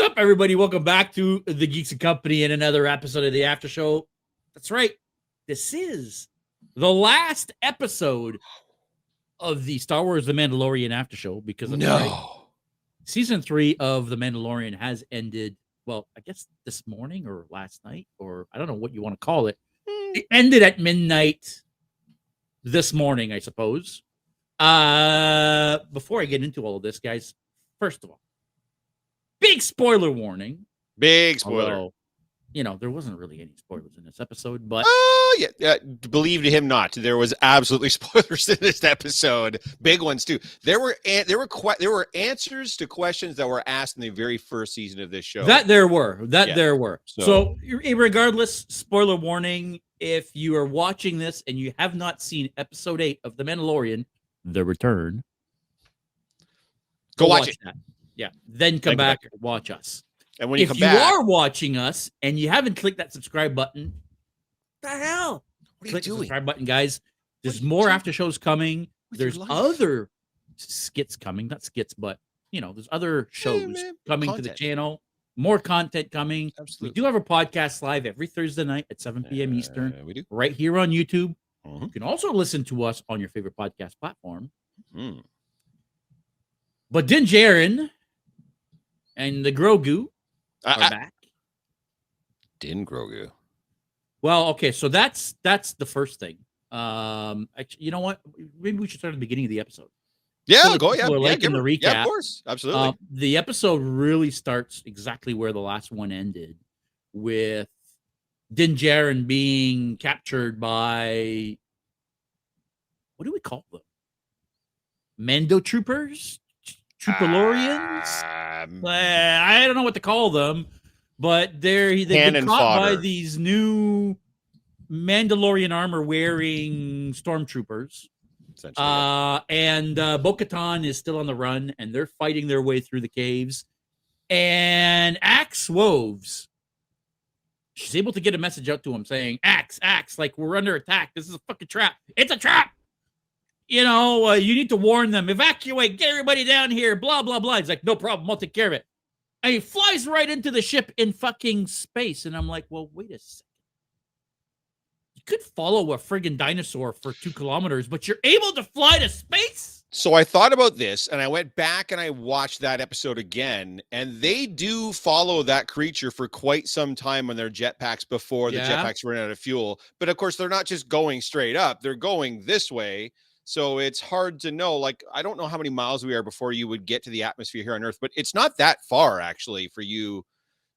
up, everybody? Welcome back to the Geeks and Company and another episode of the After Show. That's right. This is the last episode of the Star Wars The Mandalorian After Show because season 3 of The Mandalorian has ended. Well, I guess this morning or last night, or I don't know what you want to call it. It ended at midnight this morning, I suppose. Before I get into all of this, guys, first of all, big spoiler warning. Big spoiler. Although, there wasn't really any spoilers in this episode, but yeah. Believe him not, there was absolutely spoilers in this episode. Big ones too. There were answers to questions that were asked in the very first season of this show. There were. So, regardless, spoiler warning. If you are watching this and you have not seen episode 8 of The Mandalorian, The Return, go watch it. That. Yeah. Then come back and watch us. And when you come back, if you are watching us and you haven't clicked that subscribe button, what the hell? What are Click you doing? The subscribe button, guys. There's more after shows coming. There's other skits coming. Not skits, but there's other shows coming to the channel. More content coming. Absolutely. We do have a podcast live every Thursday night at 7 p.m. Eastern. We do. Right here on YouTube. Mm-hmm. You can also listen to us on your favorite podcast platform. Mm. But Din Djarin and the Grogu are back. Din Grogu. Well, okay, so that's the first thing. Actually, you know what? Maybe we should start at the beginning of the episode. Yeah, so go. Yeah, in the recap. Yeah, of course, absolutely. The episode really starts exactly where the last one ended, with Din Djarin being captured by, what do we call them? Mando troopers? Troopalorians? I don't know what to call them, but they've been caught by these new Mandalorian armor wearing stormtroopers. And Bo-Katan is still on the run, and they're fighting their way through the caves. And Axe Woves, she's able to get a message out to him saying, Axe, like, we're under attack. This is a fucking trap. It's a trap. You need to warn them. Evacuate. Get everybody down here. Blah, blah, blah. He's like, no problem. I'll take care of it. And he flies right into the ship in fucking space. And I'm like, well, wait a second. You could follow a friggin' dinosaur for 2 kilometers, but you're able to fly to space? So I thought about this, and I went back and I watched that episode again, and they do follow that creature for quite some time on their jetpacks before the jetpacks run out of fuel. But of course, they're not just going straight up. They're going this way. So it's hard to know. Like, I don't know how many miles we are before you would get to the atmosphere here on Earth, but it's not that far, actually, for you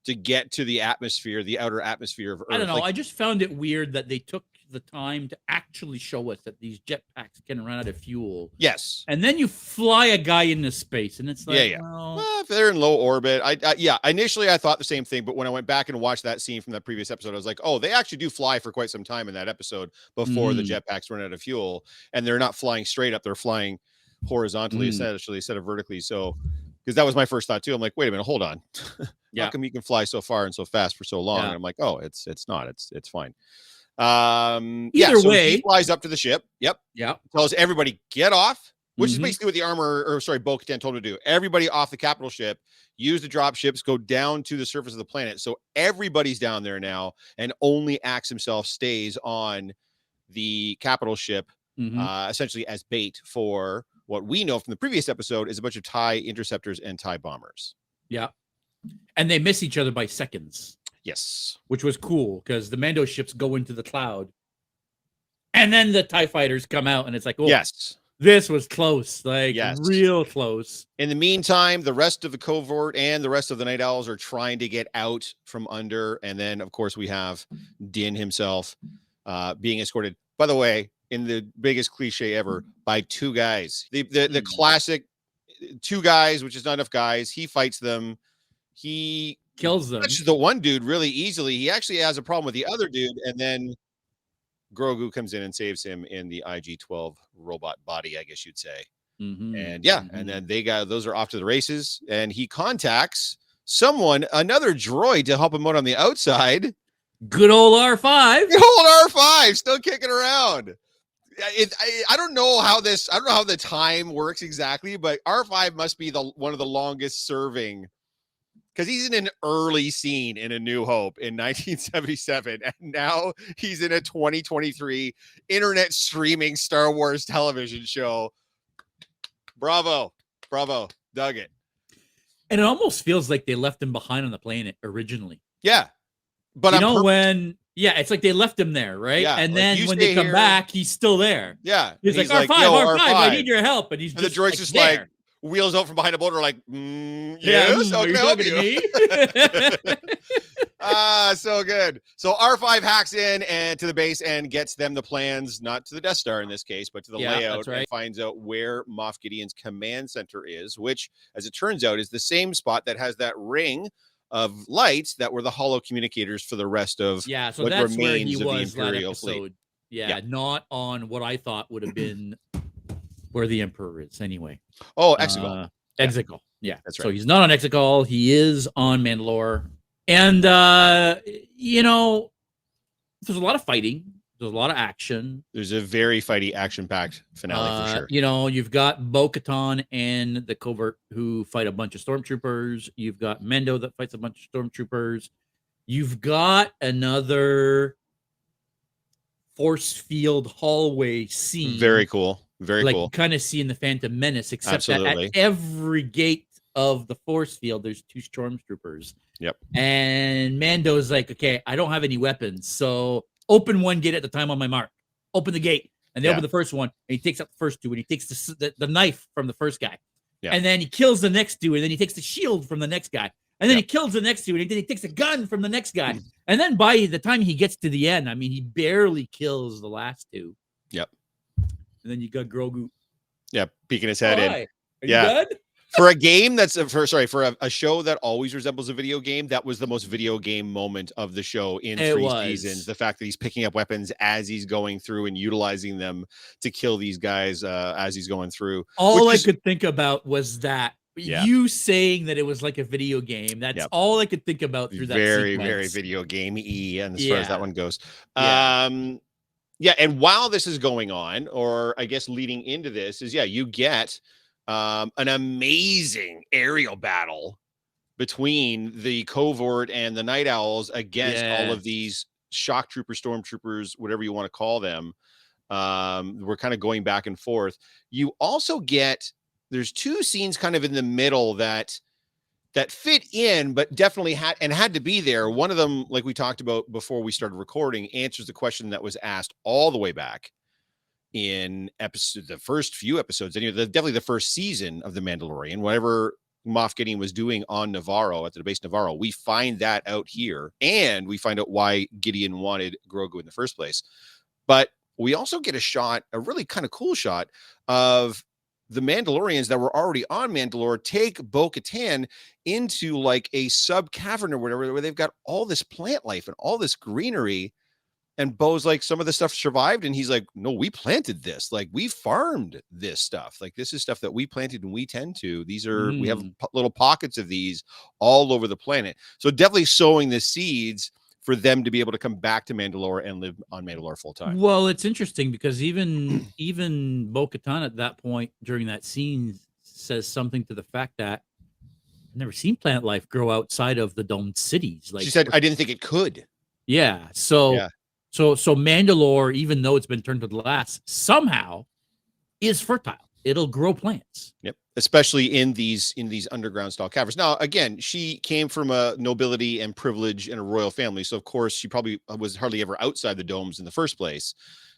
to get to the atmosphere, the outer atmosphere of Earth. I don't know. I just found it weird that they took the time to actually show us that these jetpacks can run out of fuel. Yes. And then you fly a guy into space, and it's like, well, if they're in low orbit, initially I thought the same thing, but when I went back and watched that scene from that previous episode, I was like, oh, they actually do fly for quite some time in that episode before the jetpacks run out of fuel, and they're not flying straight up, they're flying horizontally essentially instead of vertically. So, because that was my first thought too. I'm like, wait a minute, hold on. How come you can fly so far and so fast for so long? And I'm like, oh, it's fine. Either way, he flies up to the ship. Yep. Tells everybody get off, which is basically what the Bo-Katan told him to do. Everybody off the capital ship, use the drop ships, go down to the surface of the planet. So everybody's down there now, and only Axe himself stays on the capital ship, essentially as bait for what we know from the previous episode is a bunch of TIE interceptors and TIE bombers. Yeah. And they miss each other by seconds. Yes. Which was cool because the Mando ships go into the cloud. And then the TIE fighters come out, and it's like, oh, yes, this was close. Like, real close. In the meantime, the rest of the cohort and the rest of the Night Owls are trying to get out from under. And then, of course, we have Din himself being escorted, by the way, in the biggest cliche ever, by 2 guys. The classic 2 guys, which is not enough guys. He fights them. He kills them. The one dude really easily. He actually has a problem with the other dude, and then Grogu comes in and saves him in the IG-12 robot body, I guess you'd say. And and then those are off to the races, and he contacts another droid to help him out on the outside. Good old R5. Good old R5 still kicking around. I don't know how the time works exactly, but R5 must be one of the longest serving because he's in an early scene in A New Hope in 1977, and now he's in a 2023 internet streaming Star Wars television show. Bravo. Dug it. And it almost feels like they left him behind on the planet originally. Yeah. But it's like they left him there, right? Yeah, and like, then when they come back, he's still there. Yeah. He's like, R5, I need your help. And he's the droid's just there. like wheels out from behind a boulder, like, yes, how can I help you? So good. So R5 hacks in and to the base and gets them the plans, not to the Death Star in this case, but to the layout, and finds out where Moff Gideon's command center is, which, as it turns out, is the same spot that has that ring of lights that were the hollow communicators for the rest of so what that's remains where he of the was Imperial that episode. fleet. Yeah, not on what I thought would have been where the Emperor is anyway. Oh, Exegol. Exegol. Yeah, that's right. So he's not on Exegol. He is on Mandalore. And, there's a lot of fighting. There's a lot of action. There's a very fighty, action-packed finale for sure. You've got Bo-Katan and the Covert who fight a bunch of stormtroopers. You've got Mendo that fights a bunch of stormtroopers. You've got another force field hallway scene. Very cool. Very cool. You kind of see in the Phantom Menace, except that at every gate of the force field, there's 2 stormtroopers. Yep. And Mando's like, okay, I don't have any weapons, so open one gate at the time on my mark. Open the gate. And they open the first one, and he takes out the first 2, and he takes the knife from the first guy. Yeah. And then he kills the next 2, and then he takes the shield from the next guy. And then he kills the next 2, and then he takes a gun from the next guy. And then by the time he gets to the end, I mean, he barely kills the last 2. Yep. And then you got Grogu. Yeah, peeking his head in. Are you good? For a game for a show that always resembles a video game, that was the most video game moment of the show in 3 seasons. The fact that he's picking up weapons as he's going through and utilizing them to kill these guys as he's going through. All I could think about was that. You saying that it was like a video game. That's all I could think about through that very, sequence. Very video game-y, and as far as that one goes. And while this is going on, or I guess leading into this, is you get an amazing aerial battle between the Covert and the Night Owls against all of these shock troopers, stormtroopers, whatever you want to call them. We're kind of going back and forth. You also get, there's 2 scenes kind of in the middle that fit in, but definitely had to be there. One of them, like we talked about before we started recording, answers the question that was asked all the way back in the first few episodes, anyway, definitely the first season of The Mandalorian. Whatever Moff Gideon was doing on Navarro, at the base Navarro, we find that out here, and we find out why Gideon wanted Grogu in the first place. But we also get a really kind of cool shot of the Mandalorians that were already on Mandalore take Bo-Katan into like a sub cavern or whatever, where they've got all this plant life and all this greenery. And Bo's like, some of the stuff survived. And he's like, no, we planted this. Like, we farmed this stuff. Like, this is stuff that we planted and we tend to. These are, we have little pockets of these all over the planet. So definitely sowing the seeds for them to be able to come back to Mandalore and live on Mandalore full time. Well, it's interesting because even Bo-Katan at that point during that scene says something to the fact that I've never seen plant life grow outside of the domed cities. Like, she said, I didn't think it could. Yeah. So Mandalore, even though it's been turned to glass, somehow is fertile. It'll grow plants. Yep. Especially in these underground style caverns. Now, again, she came from a nobility and privilege and a royal family. So of course she probably was hardly ever outside the domes in the first place.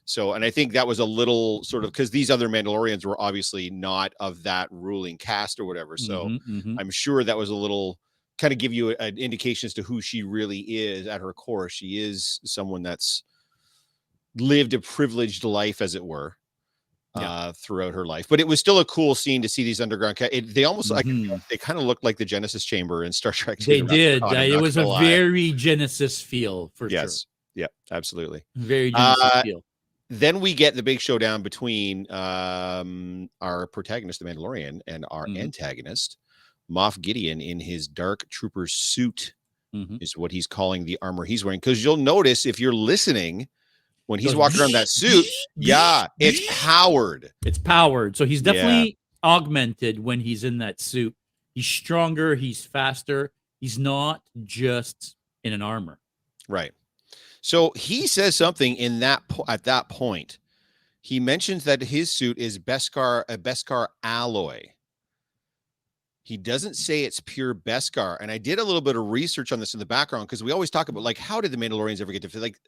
So, and I think that was a little sort of, because these other Mandalorians were obviously not of that ruling caste or whatever. So I'm sure that was a little kind of give you an indication as to who she really is at her core. She is someone that's lived a privileged life, as it were, throughout her life. But it was still a cool scene to see these underground. They almost they kind of looked like the Genesis chamber in Star Trek. They did. It was a very Genesis feel for sure. Yeah, absolutely. Very Genesis feel. Then we get the big showdown between our protagonist, the Mandalorian, and our antagonist, Moff Gideon, in his dark trooper suit, is what he's calling the armor he's wearing. Because you'll notice if you're listening, when he's walking around that suit, it's powered. It's powered. So he's definitely augmented when he's in that suit. He's stronger. He's faster. He's not just in an armor. Right. So he says something in that at that point. He mentions that his suit is a Beskar alloy. He doesn't say it's pure Beskar. And I did a little bit of research on this in the background because we always talk about, like, how did the Mandalorians ever get to, like,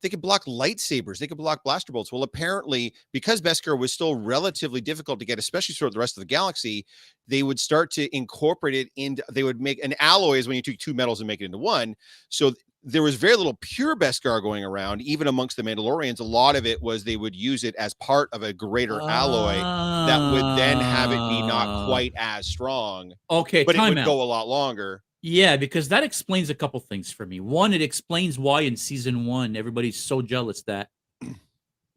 they could block lightsabers, they could block blaster bolts. Well, apparently, because Beskar was still relatively difficult to get, especially throughout the rest of the galaxy, they would start to incorporate it into, they would make an alloy is when you take two metals and make it into one. So there was very little pure Beskar going around, even amongst the Mandalorians. A lot of it was they would use it as part of a greater alloy that would then have it be not quite as strong. Okay, but it would timeout. go a lot longer. Yeah, because that explains a couple things for me. One, it explains why in season 1 everybody's so jealous that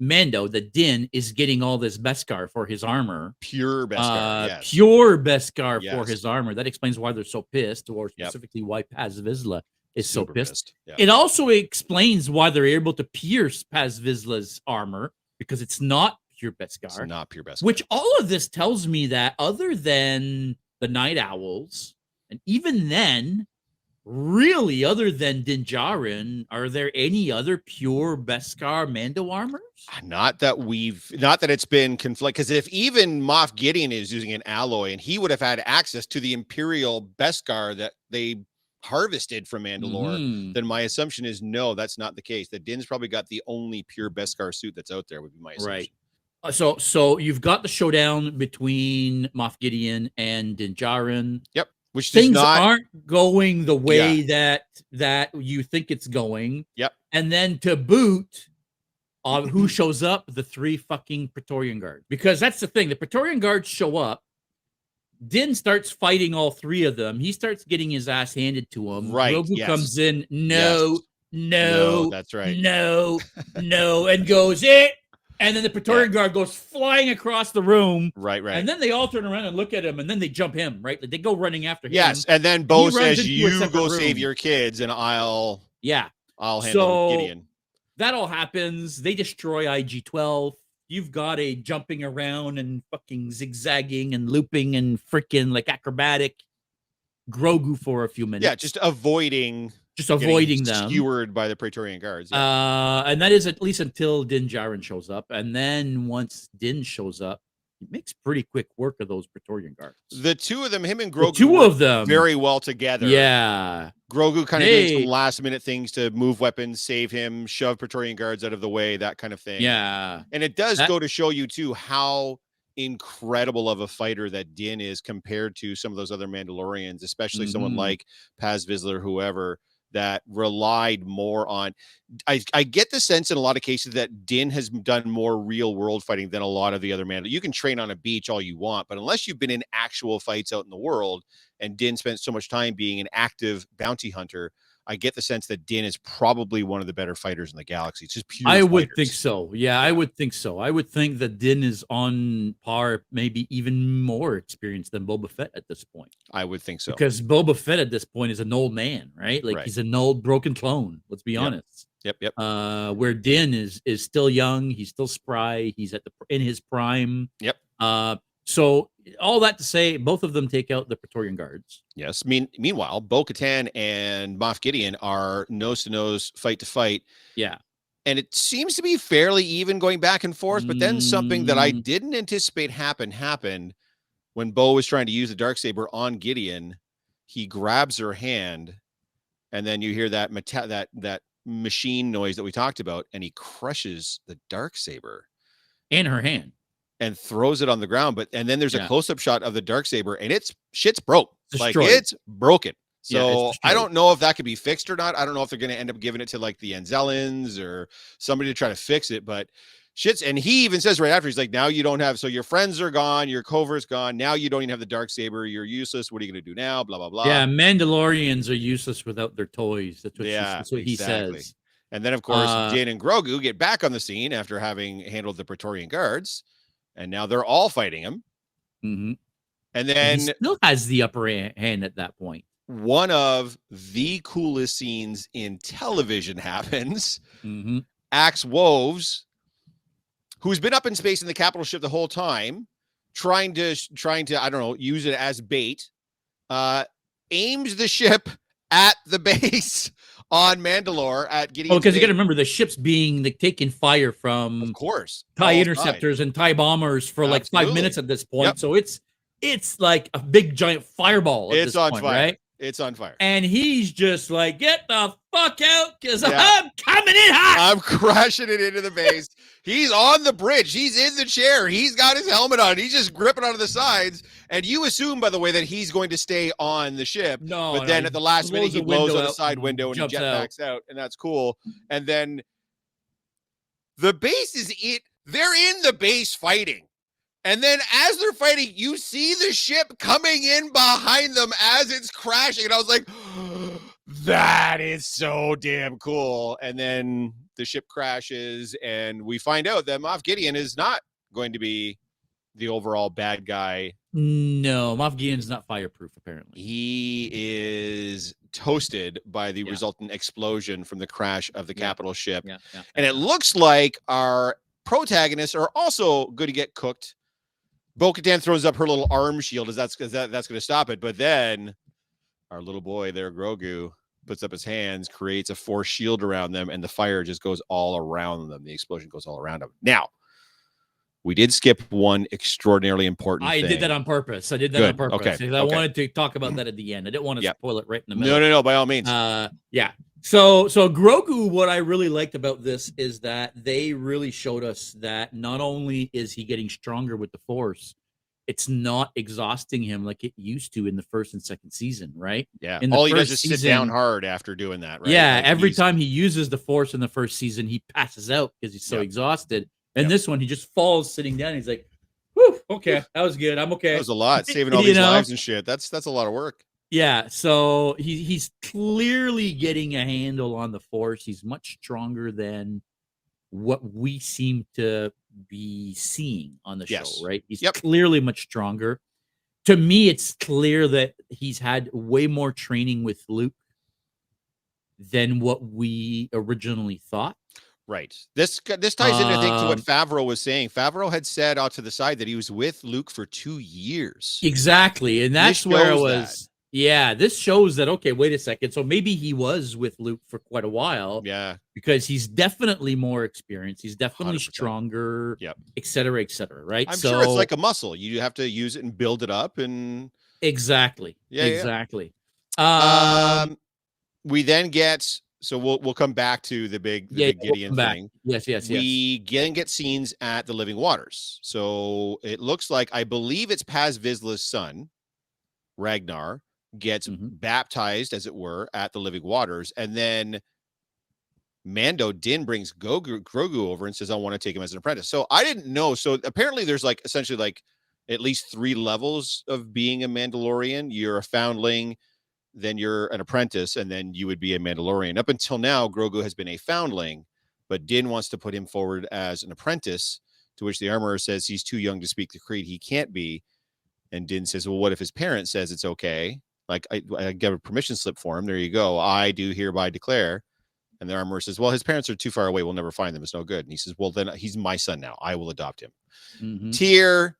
Mando, the Din, is getting all this Beskar for his armor. Pure Beskar, yes. Pure Beskar Yes. for his armor. That explains why they're so pissed, or specifically why Paz Vizsla is so pissed. Yeah. It also explains why they're able to pierce Paz Vizsla's armor, because it's not pure Beskar. It's not pure Beskar. Which all of this tells me that other than the Night Owls, and even then, really, other than Din Djarin, are there any other pure Beskar Mando armors? Not that it's been conflict, because if even Moff Gideon is using an alloy and he would have had access to the Imperial Beskar that they harvested from Mandalore, then my assumption is no, that's not the case. That Din's probably got the only pure Beskar suit that's out there, would be my assumption. Right. So you've got the showdown between Moff Gideon and Din Djarin. Yep. Which things aren't going the way that you think it's going. Yep. And then to boot, who shows up? The 3 fucking Praetorian Guards. Because that's the thing. The Praetorian Guards show up. Din starts fighting all 3 of them. He starts getting his ass handed to him. Right. Grogu comes in. No, that's right. No, and goes it. And then the Praetorian Guard goes flying across the room. Right. And then they all turn around and look at him, and then they jump him, right? They go running after him. Yes, and then Bo says, you go room. save your kids, and I'll handle Gideon. That all happens. They destroy IG-12. You've got a jumping around and fucking zigzagging and looping and freaking like acrobatic Grogu for a few minutes. Yeah, just avoiding them, skewered by the Praetorian Guards. Yeah. And that is at least until Din Djarin shows up. And then once Din shows up, he makes pretty quick work of those Praetorian Guards. The 2 of them, him and Grogu, very well together. Yeah. Grogu kind of doing some last minute things to move weapons, save him, shove Praetorian Guards out of the way, that kind of thing. Yeah. And it does go to show you too how incredible of a fighter that Din is compared to some of those other Mandalorians, especially someone like Paz Vizsla or whoever, that relied more on. I get the sense in a lot of cases that Din has done more real world fighting than a lot of the other Mandalorians. You can train on a beach all you want, but unless you've been in actual fights out in the world, and Din spent so much time being an active bounty hunter, I get the sense that Din is probably one of the better fighters in the galaxy. It's just pure I would think so. Yeah, I would think so. I would think that Din is on par, maybe even more experienced than Boba Fett at this point. I would think so. Because Boba Fett at this point is an old man, right? Like he's an old broken clone. Let's be honest. Yep. Where Din is still young. He's still spry. He's in his prime. Yep. So all that to say, both of them take out the Praetorian Guards. Yes. Meanwhile, Bo-Katan and Moff Gideon are nose to nose, fight to fight. Yeah. And it seems to be fairly even going back and forth. But then something that I didn't anticipate happened when Bo was trying to use the Darksaber on Gideon. He grabs her hand, and then you hear that that machine noise that we talked about, and he crushes the Darksaber in her hand and throws it on the ground. And then there's a close-up shot of the Darksaber, and shit's broke. It's broken. So I don't know if that could be fixed or not. I don't know if they're going to end up giving it to like the Anzellans or somebody to try to fix it, but shit's, and he even says right after, he's like, now you don't have, so your friends are gone, your covert's gone, now you don't even have the Darksaber, you're useless, what are you going to do now, blah, blah, blah. Yeah, Mandalorians are useless without their toys. That's what he says. And then, of course, Din and Grogu get back on the scene after having handled the Praetorian Guards, and now they're all fighting him. Mm-hmm. And then he still has the upper hand at that point. One of the coolest scenes in television happens. Mm-hmm. Axe Woves, who's been up in space in the capital ship the whole time, trying to I don't know, use it as bait, aims the ship at the base on Mandalore at Oh, Gideon's because you got base. to remember the ship's being like, taking fire Of from course, TIE all sides. interceptors and TIE bombers for like 5 Absolutely. minutes at this point. Yep. So it's like a big giant fireball at It's this on point, fire. right? It's on fire. And he's just like, get the fuck out because Yeah. I'm coming in hot. I'm crashing it into the base. He's on the bridge. He's in the chair. He's got his helmet on. He's just gripping onto the sides. And you assume, by the way, that he's going to stay on the ship. No, but no, then he at the last minute, blows he the blows window out a out side and window and he jumps out. jetpacks out. And that's cool. And then the base is it. They're in the base fighting. And then as they're fighting, you see the ship coming in behind them as it's crashing. And I was like, that is so damn cool. And then the ship crashes and we find out that Moff Gideon is not going to be the overall bad guy. No, Moff Gideon's not fireproof, apparently. He is toasted by the resultant explosion from the crash of the capital ship. And it looks like our protagonists are also going to get cooked. Bo-Katan throws up her little arm shield as that's going to stop it. But then our little boy there, Grogu, puts up his hands, creates a force shield around them, and the fire just goes all around them. The explosion goes all around them. Now, we did skip one extraordinarily important thing. I did that on purpose. I did that on purpose. Okay. I wanted to talk about that at the end. I didn't want to spoil it right in the middle. No, by all means. Yeah. So Grogu, what I really liked about this is that they really showed us that not only is he getting stronger with the Force, it's not exhausting him like it used to in the first and second season, right? Yeah. In the all he does first is sit down hard after doing that, right? Yeah. Like every time he uses the Force in the first season, he passes out because he's so exhausted. And this one, he just falls sitting down. He's like, whew, okay, that was good. I'm okay. That was a lot. Saving all these lives and shit. That's a lot of work. Yeah, so he's clearly getting a handle on the Force. He's much stronger than what we seem to be seeing on the show, right? He's clearly much stronger. To me, it's clear that he's had way more training with Luke than what we originally thought. Right. This ties in, I think, to what Favreau was saying. Favreau had said out to the side that he was with Luke for 2 years. Exactly, and that's where it was. Yeah, this shows that, okay, wait a second. So maybe he was with Luke for quite a while. Yeah. Because he's definitely more experienced. He's definitely 100%. Stronger, et cetera, right? I'm sure it's like a muscle. You have to use it and build it up. And exactly. Yeah. Exactly. We then get, so we'll come back to the big Gideon thing. Yes. We then get scenes at the Living Waters. So it looks like, I believe it's Paz Vizsla's son, Ragnar, gets baptized, as it were, at the Living Waters, and then Mando Din brings Grogu over and says, I want to take him as an apprentice. So I didn't know. So apparently there's like essentially like at least 3 levels of being a Mandalorian. You're a foundling, then you're an apprentice, and then you would be a Mandalorian. Up until now, Grogu has been a foundling, but Din wants to put him forward as an apprentice, to which the armorer says he's too young to speak the creed. He can't be. And Din says, well, what if his parent says it's okay? Like, I give a permission slip for him. There you go. I do hereby declare. And the armorer says, well, his parents are too far away. We'll never find them. It's no good. And he says, well, then he's my son now. I will adopt him. Tear.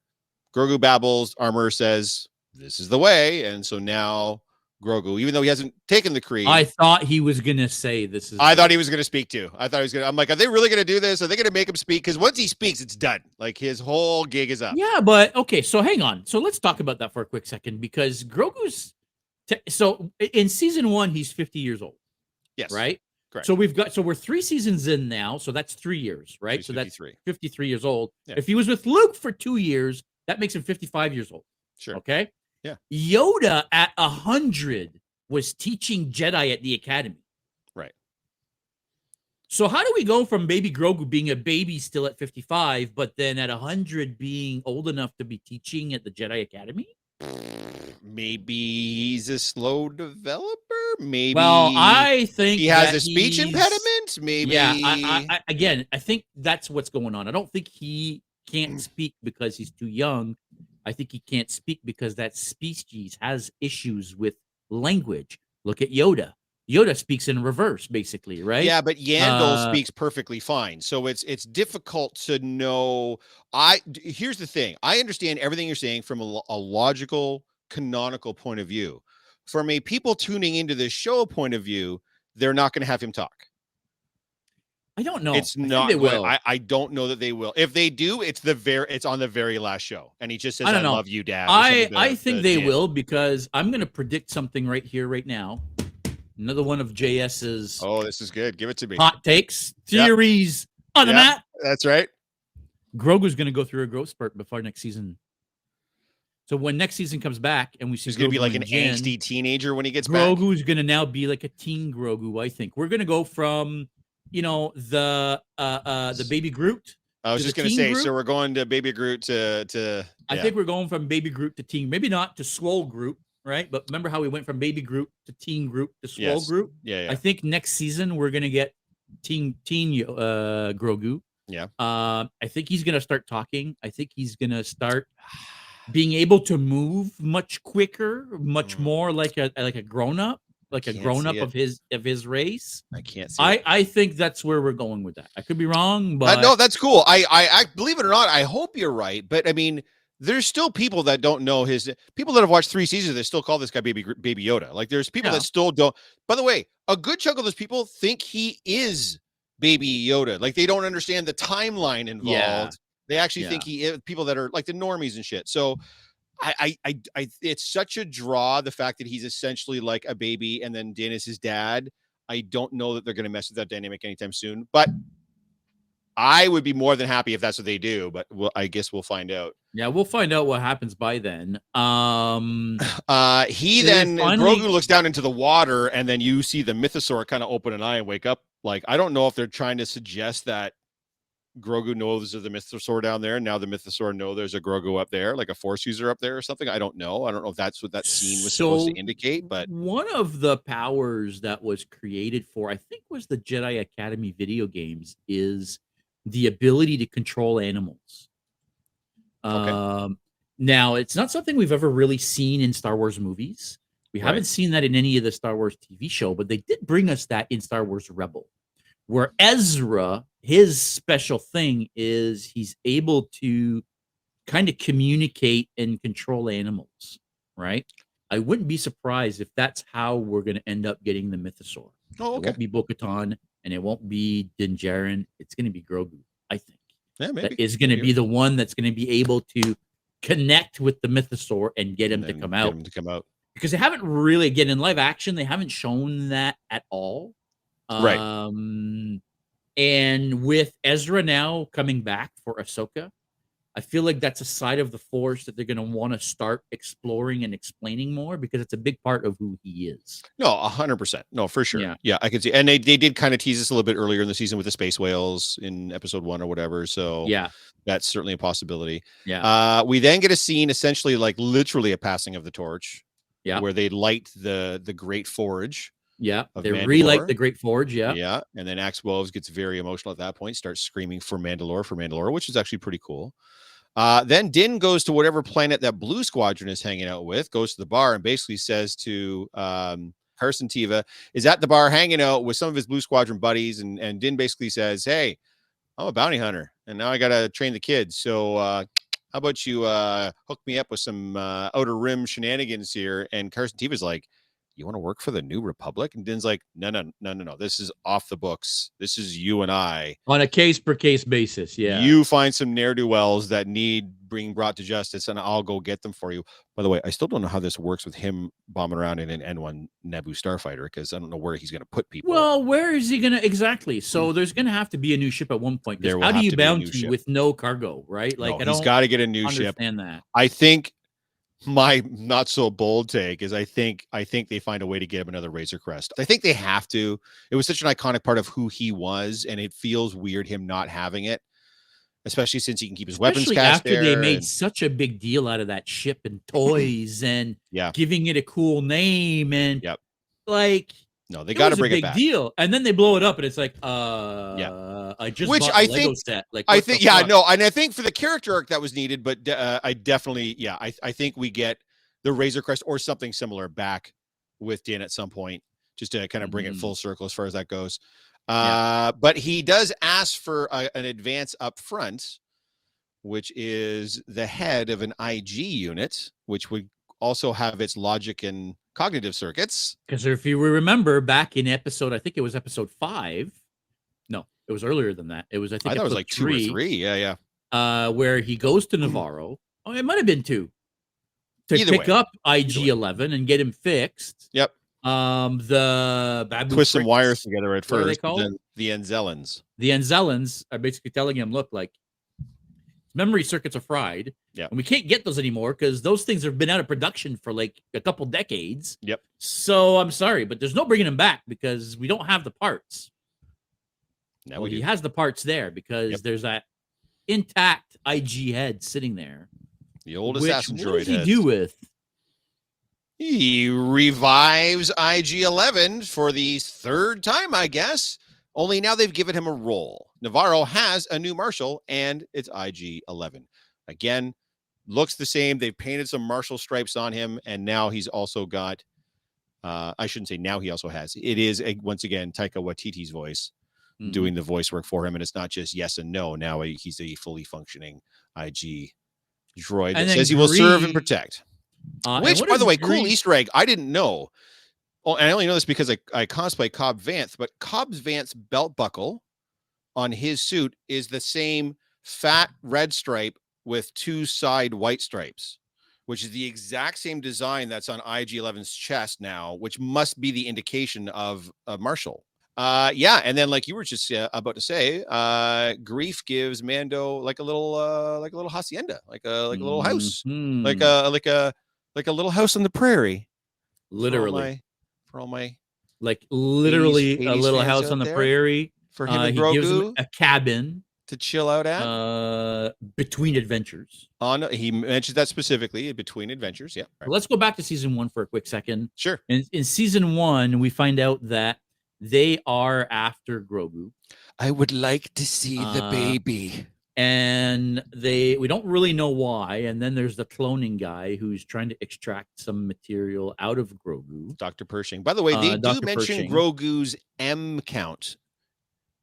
Grogu babbles. Armorer says, this is the way. And so now Grogu, even though he hasn't taken the creed. I thought he was going to say this is. I thought he was going to speak too. I thought he was going to. I'm like, are they really going to do this? Are they going to make him speak? Because once he speaks, it's done. Like his whole gig is up. Yeah, but okay. So hang on. So let's talk about that for a quick second, because Grogu's. So in season 1, he's 50 years old. Yes. Right. Correct. So we're 3 seasons in now. So that's 3 years, right? So that's 53 years old. Yeah. If he was with Luke for 2 years, that makes him 55 years old. Sure. Okay. Yeah. Yoda at 100 was teaching Jedi at the academy. Right. So how do we go from baby Grogu being a baby still at 55, but then at 100 being old enough to be teaching at the Jedi Academy? Maybe he's a slow developer. Maybe. Well, I think he has a speech impediment. Maybe. Yeah. I think that's what's going on. I don't think he can't speak because he's too young. I think he can't speak because that species has issues with language. Look at Yoda. Yoda speaks in reverse, basically, right? Yeah, but Yandel speaks perfectly fine. So it's difficult to know. Here's the thing. I understand everything you're saying from a logical, canonical point of view. from a people tuning into this show point of view, they're not going to have him talk. I don't know. It's I think not they going. will. I don't know that they will. If they do, it's on the very last show, and he just says, I "I don't know. love you, Dad." I think they will, because I'm going to predict something right here, right now. Another one of JS's Oh, this is good. Give it to me. hot takes, theories on the mat. That's right. Grogu's going to go through a growth spurt before next season. So when next season comes back and we see he's going to be like an Jyn, angsty teenager when he gets back. Grogu's going to now be like a teen Grogu. I think we're going to go from, the baby Groot. I was just going to say, Groot. so we're going to baby Groot to. I think we're going from baby Groot to teen. Maybe not to swole Groot, right? But remember how we went from baby Groot to teen Groot to swole Groot? Yeah. I think next season we're going to get teen Grogu. Yeah. I think he's going to start talking. I think he's going to start being able to move much quicker, much more like a grown up, of his race. I can't see it. I think that's where we're going with that. I could be wrong, but no, that's cool. I believe it or not, I hope you're right. But I mean, there's still people that don't know people that have watched 3 seasons that still call this guy baby Yoda. Like there's people that still don't. By the way, a good chunk of those people think he is baby Yoda. Like they don't understand the timeline involved. Yeah. They actually think he is, people that are like the normies and shit. So I it's such a draw, the fact that he's essentially like a baby and then Din is his dad. I don't know that they're going to mess with that dynamic anytime soon, but I would be more than happy if that's what they do, but I guess we'll find out. Yeah, we'll find out what happens by then. Grogu looks down into the water, and then you see the mythosaur kind of open an eye and wake up. Like, I don't know if they're trying to suggest that Grogu knows there's a mythosaur down there, and now the mythosaur know there's a Grogu up there, like a Force user up there or something. I don't know. I don't know if that's what that scene was supposed to indicate. But one of the powers that was created for, I think, was the Jedi Academy video games, is the ability to control animals. Okay. Now, it's not something we've ever really seen in Star Wars movies. We haven't seen that in any of the Star Wars TV show, but they did bring us that in Star Wars Rebel, where Ezra, his special thing is he's able to kind of communicate and control animals, right? I wouldn't be surprised if that's how we're going to end up getting the mythosaur. Oh, okay. It won't be Bo-Katan, and it won't be Din Djarin. It's going to be Grogu, I think. Yeah, maybe. That is going to be the one that's going to be able to connect with the mythosaur and get him to come out. Because they haven't really, again, in live action, they haven't shown that at all. Right. And with Ezra now coming back for Ahsoka, I feel like that's a side of the Force that they're going to want to start exploring and explaining more, because it's a big part of who he is. No, 100%. No, for sure. Yeah, I can see. And they did kind of tease us a little bit earlier in the season with the space whales in episode 1 or whatever. So yeah, that's certainly a possibility. Yeah. We then get a scene, essentially like literally a passing of the torch. Yeah. Where they light the Great Forge. Yeah, they relight the Great Forge. Yeah, yeah, and then Axe Woves gets very emotional at that point, starts screaming for Mandalore, which is actually pretty cool. Then Din goes to whatever planet that Blue Squadron is hanging out with, goes to the bar and basically says to Carson Teva is at the bar hanging out with some of his Blue Squadron buddies, and Din basically says, "Hey, I'm a bounty hunter, and now I got to train the kids. So how about you hook me up with some Outer Rim shenanigans here?" And Carson Teva's like, "You want to work for the New Republic?" And Din's like, no. This is off the books. This is you and I. On a case-per-case basis, yeah. You find some ne'er-do-wells that need being brought to justice, and I'll go get them for you. By the way, I still don't know how this works with him bombing around in an N1 Naboo starfighter, because I don't know where he's going to put people. Well, where is he going to exactly? So there's going to have to be a new ship at one point. How do you bounty with no cargo, right? Like, he's got to get a new ship. That. I think my not so bold take is I think they find a way to get him another Razor Crest. I think they have to. It was such an iconic part of who he was, and it feels weird him not having it, especially since he can keep his weapons cast after there. They made such a big deal out of that ship and toys and giving it a cool name and like. No, they got to bring it back. Deal, and then they blow it up, and it's like, I just bought a Lego set. Like, I think, and I think for the character arc that was needed, but I definitely, I think we get the Razor Crest or something similar back with Din at some point, just to kind of bring it full circle as far as that goes. But he does ask for an advance up front, which is the head of an IG unit, which would also have its logic and cognitive circuits. Because if you remember back in episode, I think it was episode 5. No, it was earlier than that. It was, I think thought it was like 2 or 3. Yeah. Where he goes to Navarro. Oh, it might have been 2. To Either pick way. up IG-11 and get him fixed. Yep. The Babu twist some Fricks, wires together at what are they first. called? Then the Enzellans. The Enzellans are basically telling him, look, like, memory circuits are fried. Yeah. And we can't get those anymore because those things have been out of production for like a couple decades. Yep. So I'm sorry, but there's no bringing them back because we don't have the parts. Now He has the parts there because there's that intact IG head sitting there. The old assassin droid. What does he do with? He revives IG-11 for the 3rd time, I guess. Only now they've given him a role. Navarro has a new marshal, and it's IG-11. Again, looks the same. They've painted some marshal stripes on him, and now he's also got, I shouldn't say now he also has. It is, once again, Taika Waititi's voice doing the voice work for him, and it's not just yes and no. Now he's a fully functioning IG droid that says he will serve and protect. Which, by the way, cool Easter egg. I didn't know. Oh, and I only know this because I cosplay Cobb Vanth, but Cobb Vanth's belt buckle on his suit is the same fat red stripe with 2 side white stripes, which is the exact same design that's on IG-11's chest now, which must be the indication of a marshal. Yeah, and then like you were just about to say, Grief gives Mando like a little hacienda, like a little house, like a little house on the prairie. Literally. For all my like literally 80s a little house on the prairie. For him and he Grogu gives him a cabin to chill out at between adventures. He mentions that specifically, between adventures. Yeah. Right. Let's go back to season 1 for a quick second. Sure. In season 1, we find out that they are after Grogu. I would like to see the baby. And we don't really know why. And then there's the cloning guy who's trying to extract some material out of Grogu. Dr. Pershing. By the way, they do Dr. mention Pershing. Grogu's M count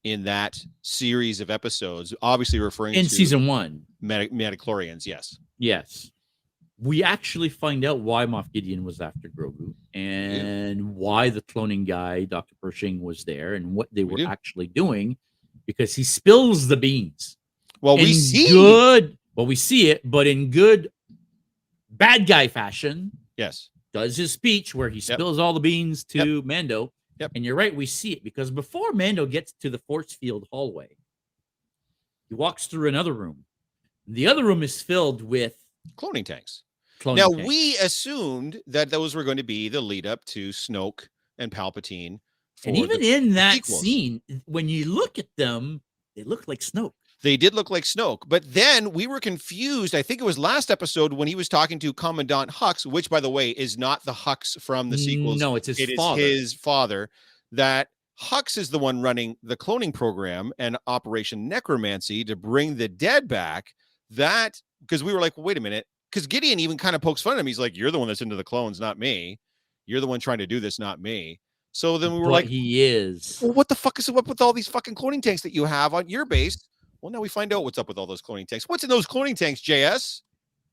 in that series of episodes, obviously referring in to season 1. Metachlorians. Yes. Yes. We actually find out why Moff Gideon was after Grogu and why the cloning guy, Dr. Pershing, was there and what they were actually doing, because he spills the beans. Well, we see it, but in good bad guy fashion. Yes. Does his speech where he spills all the beans to Mando. Yep. And you're right, we see it because before Mando gets to the force field hallway, he walks through another room. The other room is filled with cloning tanks. Now, we assumed that those were going to be the lead up to Snoke and Palpatine. And even in that scene, when you look at them, they look like Snoke. They did look like Snoke, but then we were confused. I think it was last episode when he was talking to Commandant Hux, which, by the way, is not the Hux from the sequels. No, it's his father. It is his father. That Hux is the one running the cloning program and Operation Necromancy to bring the dead back. That, because we were like, wait a minute, because Gideon even kind of pokes fun at him. He's like, you're the one that's into the clones, not me. You're the one trying to do this, not me. So then we were like, he is. Well, what the fuck is up with all these fucking cloning tanks that you have on your base? Well, now we find out what's up with all those cloning tanks. What's in those cloning tanks, JS?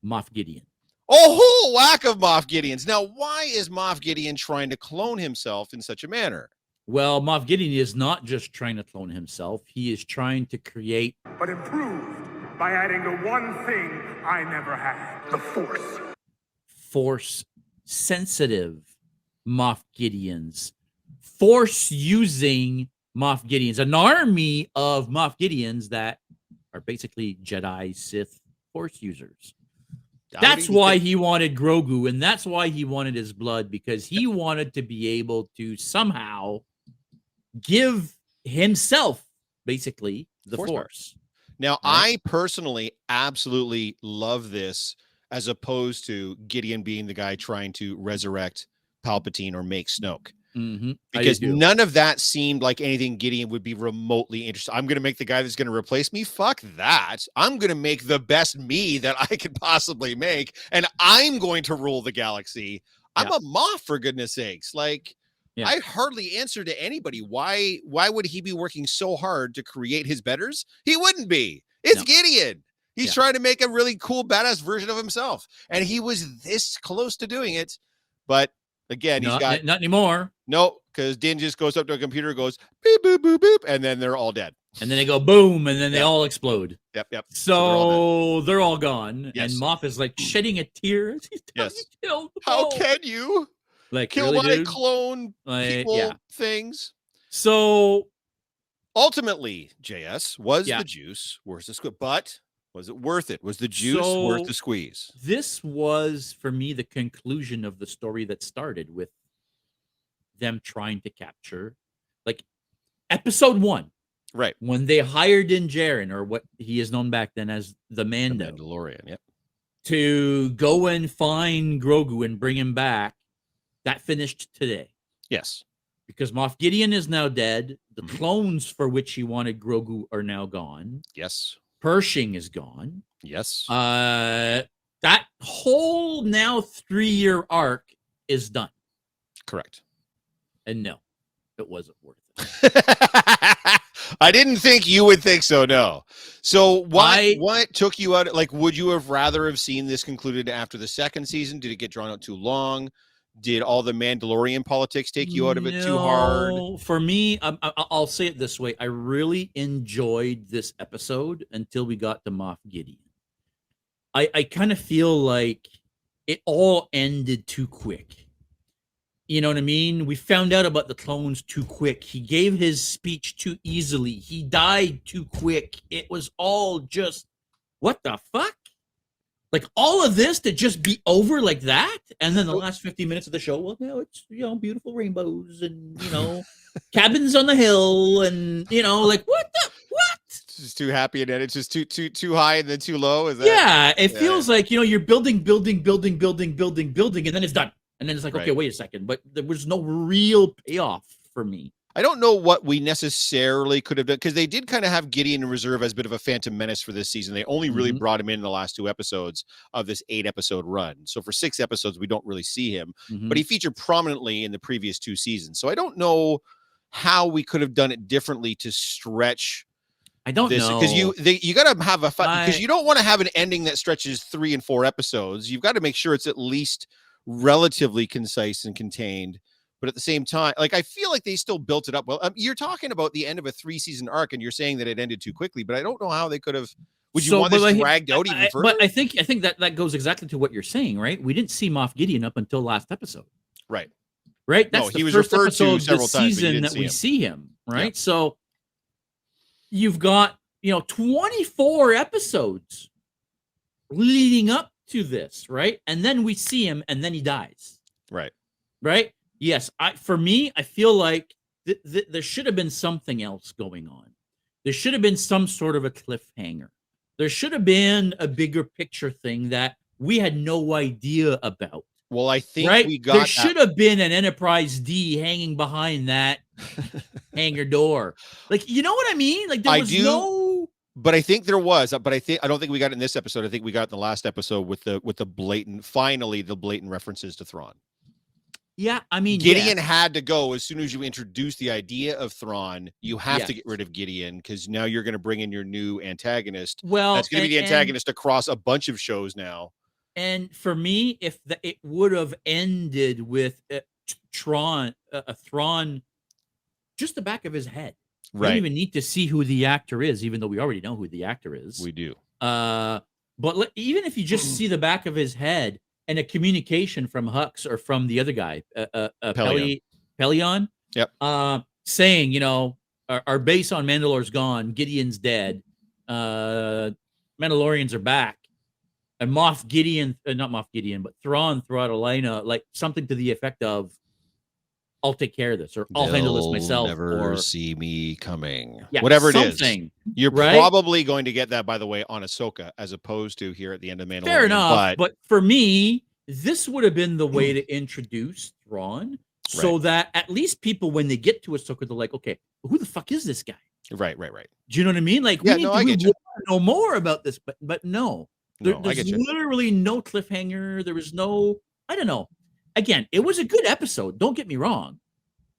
Moff Gideon. A whole whack of Moff Gideons. Now, why is Moff Gideon trying to clone himself in such a manner? Well, Moff Gideon is not just trying to clone himself. He is trying to create... but improved by adding the one thing I never had, the Force. Force-sensitive Moff Gideons. Force-using Moff Gideons. An army of Moff Gideons that are basically Jedi, Sith, Force users. That's why he wanted Grogu, and that's why he wanted his blood, because he wanted to be able to somehow give himself, basically, the Force. Now, I personally absolutely love this, as opposed to Gideon being the guy trying to resurrect Palpatine or make Snoke. Because none of that seemed like anything Gideon would be remotely interested. I'm going to make the guy that's going to replace me. Fuck that. I'm going to make the best me that I could possibly make, and I'm going to rule the galaxy. I'm a Moff, for goodness sakes. Like, I hardly answer to anybody. Why would he be working so hard to create his betters? He wouldn't be. It's Gideon. He's trying to make a really cool, badass version of himself. And he was this close to doing it, but Again, he's got not anymore. no, because Din just goes up to a computer, goes beep boop boop boop, and then they're all dead. And then they go boom, and then they all explode. Yep. So they're all gone. Yes. And Moff is like shedding a tear. Yes. Killed How can you kill my clone people yeah. things? So ultimately, JS, was yeah. the juice worth the squeeze? But was it worth it? Was the juice worth the squeeze? This was, for me, the conclusion of the story that started with them trying to capture, like, episode 1. Right. When they hired Din Djarin, or what he is known back then as the Mando. The Mandalorian, yep. To go and find Grogu and bring him back, that finished today. Yes. Because Moff Gideon is now dead. The clones for which he wanted Grogu are now gone. Yes. Pershing is gone. Yes. That whole now 3-year arc is done. Correct. And no, it wasn't worth it. I didn't think you would think so, no. So what took you out? Like, would you have rather have seen this concluded after the second season? Did it get drawn out too long? Did all the Mandalorian politics take you out of it too hard? For me, I'll say it this way. I really enjoyed this episode until we got to Moff Gideon. I kind of feel like it all ended too quick. You know what I mean? We found out about the clones too quick. He gave his speech too easily. He died too quick. It was all just, what the fuck? Like, all of this to just be over like that? And then the last 50 minutes of the show, well, now it's, beautiful rainbows and, cabins on the hill and, like, what? It's just too happy and then it's just too high and then too low? Is that? Yeah, it feels like, you're building, and then it's done. And then it's like, okay, wait a second. But there was no real payoff for me. I don't know what we necessarily could have done, because they did kind of have Gideon in reserve as a bit of a phantom menace for this season. They only really brought him in the last 2 episodes of this 8-episode run. So for 6 episodes, we don't really see him. But he featured prominently in the previous 2 seasons. So I don't know how we could have done it differently to stretch. I don't know, because you got to have a because you don't want to have an ending that stretches 3 and 4 episodes. You've got to make sure it's at least relatively concise and contained, but at the same time, like, I feel like they still built it up well. You're talking about the end of a 3-season arc, and you're saying that it ended too quickly, but I don't know how they could have. Would you want this dragged out even further? But I think that goes exactly to what you're saying, right? We didn't see Moff Gideon up until last episode, right? That's he was referred to several times season that we see him, right? Yep. So you've got 24 episodes leading up to this, right? And then we see him, and then he dies, right? Yes, for me, I feel like there should have been something else going on. There should have been some sort of a cliffhanger. There should have been a bigger picture thing that we had no idea about. Well, I think we got. There should have been an Enterprise D hanging behind that hangar door. Like, you know what I mean? Like, there was no. But I think there was. But I don't think we got it in this episode. I think we got it in the last episode with the blatant references to Thrawn. Yeah, I mean, Gideon had to go as soon as you introduce the idea of Thrawn. You have to get rid of Gideon, because now you're going to bring in your new antagonist. Well, that's going to be the antagonist across a bunch of shows now. And for me, if it would have ended with Thrawn, just the back of his head. We don't even need to see who the actor is, even though we already know who the actor is. We do. But even if you just see the back of his head and a communication from Hux or from the other guy, Pelion. Yep. Saying, our base on Mandalore's gone, Gideon's dead, Mandalorians are back, and not Moff Gideon, but Thrawn throughout Elena, like something to the effect of, I'll take care of this, or I'll handle this myself. Never see me coming. Yeah, whatever it is. You're probably going to get that, by the way, on Ahsoka, as opposed to here at the end of Mandalorian. Fair enough, but for me, this would have been the way to introduce Thrawn, so that at least people, when they get to Ahsoka, they're like, okay, who the fuck is this guy? Right. Do you know what I mean? Like, we need to know more about this, but no. There's literally no cliffhanger. There was no, I don't know. Again, it was a good episode. Don't get me wrong.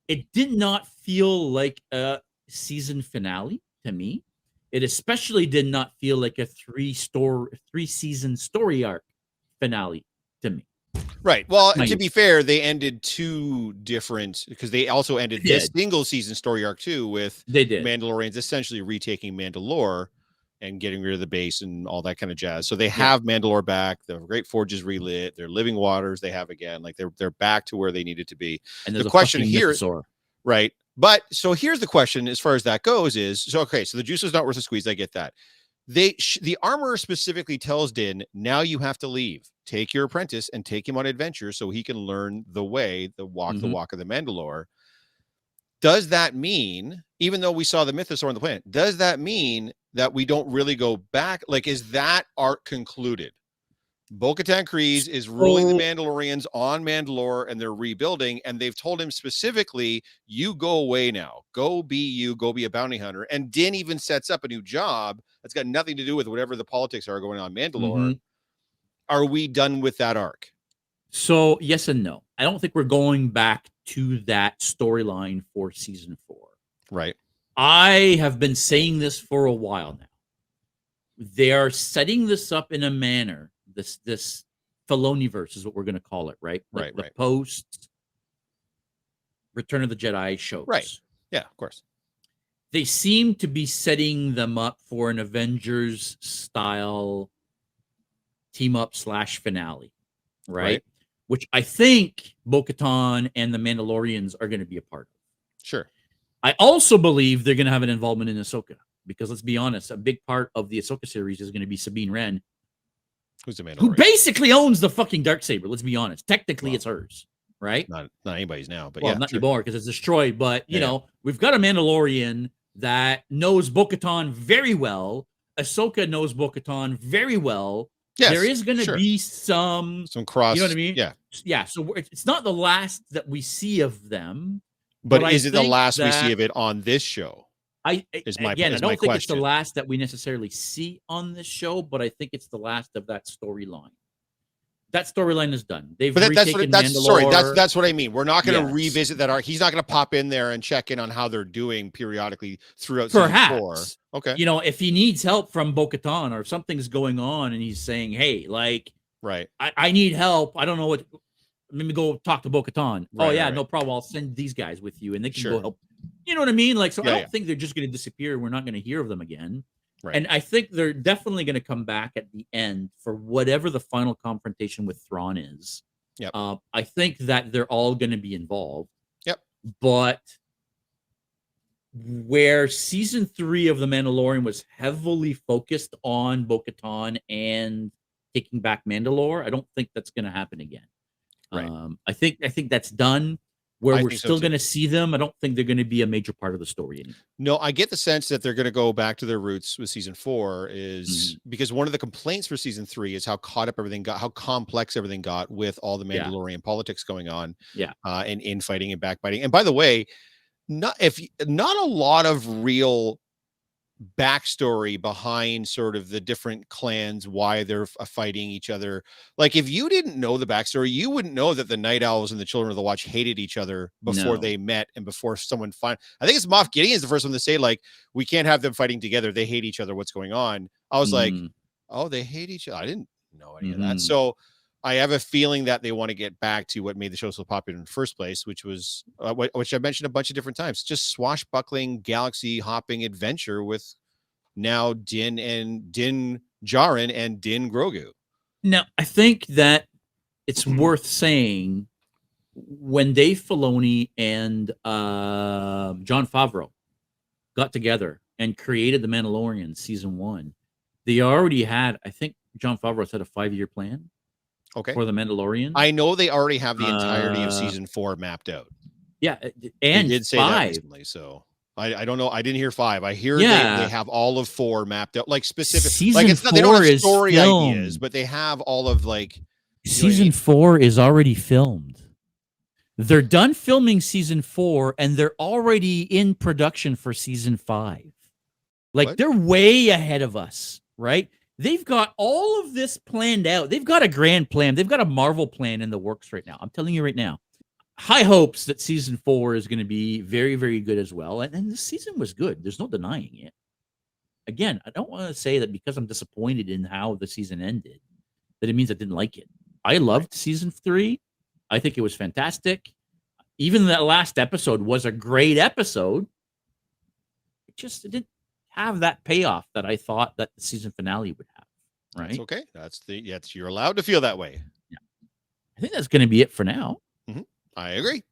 It did not feel like a season finale to me. It especially did not feel like a 3-season story arc finale to me. Right. Well, My- to be fair, they ended two different because they also ended They this did. single season story arc too with They did. Mandalorians essentially retaking Mandalore and getting rid of the base and all that kind of jazz. So they Yeah. have Mandalore back. The Great Forge is relit. Their living waters they have again. Like they're back to where they needed to be. And there's The a question fucking here, mythosaur. right? But so here's the question as far as that goes is so okay. So the juice is not worth a squeeze. I get that. The armorer specifically tells Din, now you have to leave. Take your apprentice and take him on adventure so he can learn the way, the walk of the Mandalore. Does that mean, even though we saw the mythosaur on the planet, does that mean that we don't really go back? Like, is that arc concluded? Bo-Katan Kryze is ruling the Mandalorians on Mandalore and they're rebuilding, and they've told him specifically, you go away now. Go be a bounty hunter. And Din even sets up a new job that's got nothing to do with whatever the politics are going on Mandalore. Are we done with that arc? So, yes and no. I don't think we're going back to that storyline for season 4. Right. I have been saying this for a while now. They are setting this up in a manner, this Filoniverse is what we're going to call it, right? Like the post Return of the Jedi shows. Right. Yeah, of course. They seem to be setting them up for an Avengers style team up / finale, right? Which I think Bo-Katan and the Mandalorians are going to be a part of. Sure. I also believe they're going to have an involvement in Ahsoka because let's be honest, a big part of the Ahsoka series is going to be Sabine Wren, who's the Mandalorian, who basically owns the fucking Darksaber. Let's be honest. Technically, it's hers, right? Not anybody's now, but not anymore because it's destroyed. But you know, we've got a Mandalorian that knows Bo-Katan very well. Ahsoka knows Bo-Katan very well. Yes, there is going to be some cross. You know what I mean? Yeah. So it's not the last that we see of them. But is it the last we see of it on this show? I don't think it's the last that we necessarily see on this show, but I think it's the last of that storyline. That storyline is done. They've retaken Mandalore. That's what I mean. We're not going to revisit that arc. He's not going to pop in there and check in on how they're doing periodically throughout season 4. Okay. You know, if he needs help from Bo-Katan or something's going on and he's saying, hey, like, I need help. I don't know what. Let me go talk to Bo-Katan. No problem. I'll send these guys with you and they can go help. You know what I mean? Like, so I don't think they're just going to disappear. We're not going to hear of them again. Right. And I think they're definitely going to come back at the end for whatever the final confrontation with Thrawn is. Yep. I think that they're all going to be involved. Yep. But where season 3 of The Mandalorian was heavily focused on Bo-Katan and taking back Mandalore, I don't think that's going to happen again. Right. I think that's done. Where we're still going to see them, I don't think they're going to be a major part of the story anymore. No, I get the sense that they're going to go back to their roots with season 4 is because one of the complaints for season 3 is how caught up everything got, how complex everything got with all the Mandalorian politics going on. And infighting and backbiting. And by the way, not a lot of real backstory behind sort of the different clans, why they're fighting each other. Like if you didn't know the backstory, you wouldn't know that the Night Owls and the Children of the Watch hated each other before they met and before someone I think it's Moff Gideon's the first one to say, like, we can't have them fighting together. They hate each other. What's going on? I was like, oh, they hate each other. I didn't know any of that. So I have a feeling that they want to get back to what made the show so popular in the first place, which was which I mentioned a bunch of different times, just swashbuckling, galaxy hopping adventure with now Din Djarin and Din Grogu. Now, I think that it's worth saying when Dave Filoni and Jon Favreau got together and created The Mandalorian season 1, they already had, I think Jon Favreau had a 5-year plan. For The Mandalorian. I know they already have the entirety of season 4 mapped out. Yeah, and they did say 5. that recently, so I don't know. I didn't hear 5. I hear they have all of 4 mapped out, like specific. Season like it's not, they don't have story filmed. ideas, but they have all of like. Season 4 is already filmed. They're done filming season 4, and they're already in production for season 5. Like they're way ahead of us, right? They've got all of this planned out. They've got a grand plan. They've got a Marvel plan in the works right now. I'm telling you right now. High hopes that season 4 is going to be very, very good as well. And this season was good. There's no denying it. Again, I don't want to say that because I'm disappointed in how the season ended, that it means I didn't like it. I loved season 3. I think it was fantastic. Even that last episode was a great episode. It didn't have that payoff that I thought that the season finale would have. Right? That's okay. You're allowed to feel that way. Yeah. I think that's going to be it for now. I agree.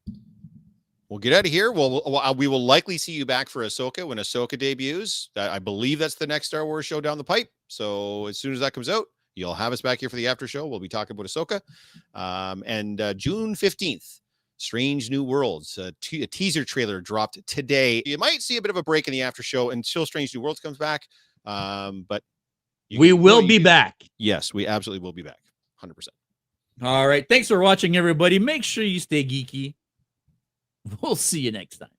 We'll get out of here. We will likely see you back for Ahsoka when Ahsoka debuts. I believe that's the next Star Wars show down the pipe. So as soon as that comes out, you'll have us back here for the after show. We'll be talking about Ahsoka. And June 15th, Strange New Worlds. A teaser trailer dropped today. You might see a bit of a break in the after show until Strange New Worlds comes back. But we will be back. Yes, we absolutely will be back. 100%. All right. Thanks for watching, everybody. Make sure you stay geeky. We'll see you next time.